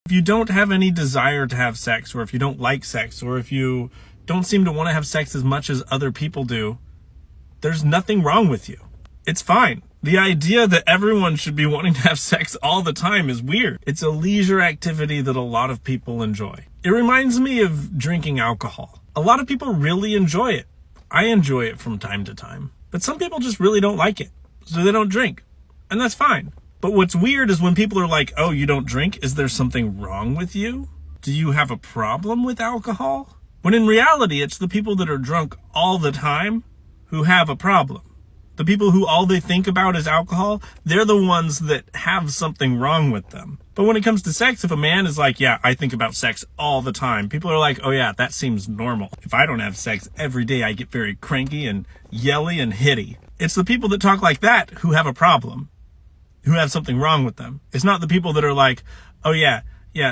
If you don't have any desire to have sex, or if you don't like sex, or if you don't seem to want to have sex as much as other people do, there's nothing wrong with you. It's fine. The idea that everyone should be wanting to have sex all the time is weird. It's a leisure activity that a lot of people enjoy. It reminds me of drinking alcohol. A lot of people really enjoy it. I enjoy it from time to time. But some people just really don't like it, so they don't drink. And that's fine. But what's weird is when people are like, oh, you don't drink? Is there something wrong with you? Do you have a problem with alcohol? When in reality, it's the people that are drunk all the time who have a problem. The people who all they think about is alcohol, they're the ones that have something wrong with them. But when it comes to sex, if a man is like, yeah, I think about sex all the time, people are like, oh yeah, that seems normal. If I don't have sex every day, I get very cranky and yelly and hitty. It's the people that talk like that who have a problem, who have something wrong with them. It's not the people that are like, oh yeah,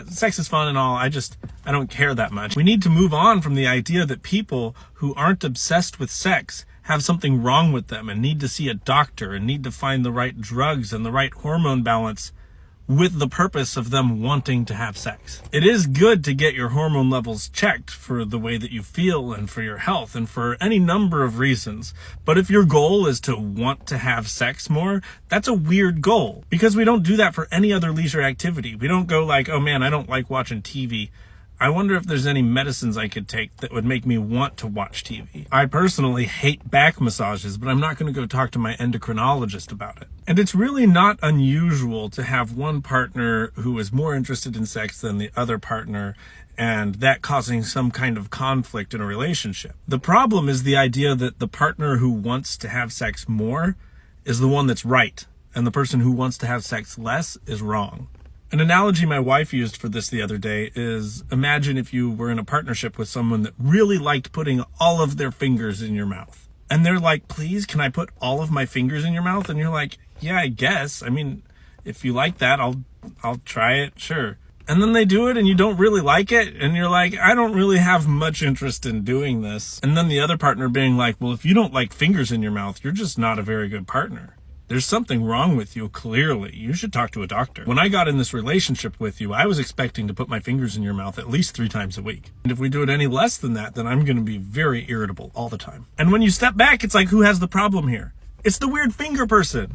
sex is fun and all, I don't care that much. We need to move on from the idea that people who aren't obsessed with sex have something wrong with them and need to see a doctor and need to find the right drugs and the right hormone balance with the purpose of them wanting to have sex. It is good to get your hormone levels checked for the way that you feel and for your health and for any number of reasons. But if your goal is to want to have sex more, that's a weird goal, because we don't do that for any other leisure activity. We don't go like, oh man, I don't like watching TV. I wonder if there's any medicines I could take that would make me want to watch TV. I personally hate back massages, but I'm not going to go talk to my endocrinologist about it. And it's really not unusual to have one partner who is more interested in sex than the other partner, and that causing some kind of conflict in a relationship. The problem is the idea that the partner who wants to have sex more is the one that's right, and the person who wants to have sex less is wrong. An analogy my wife used for this the other day is, imagine if you were in a partnership with someone that really liked putting all of their fingers in your mouth. And they're like, please, can I put all of my fingers in your mouth? And you're like, yeah, I guess. I mean, if you like that, I'll try it, sure. And then they do it and you don't really like it. And you're like, I don't really have much interest in doing this. And then the other partner being like, well, if you don't like fingers in your mouth, you're just not a very good partner. There's something wrong with you, clearly. You should talk to a doctor. When I got in this relationship with you, I was expecting to put my fingers in your mouth at least 3 times a week. And if we do it any less than that, then I'm going to be very irritable all the time. And when you step back, it's like, who has the problem here? It's the weird finger person.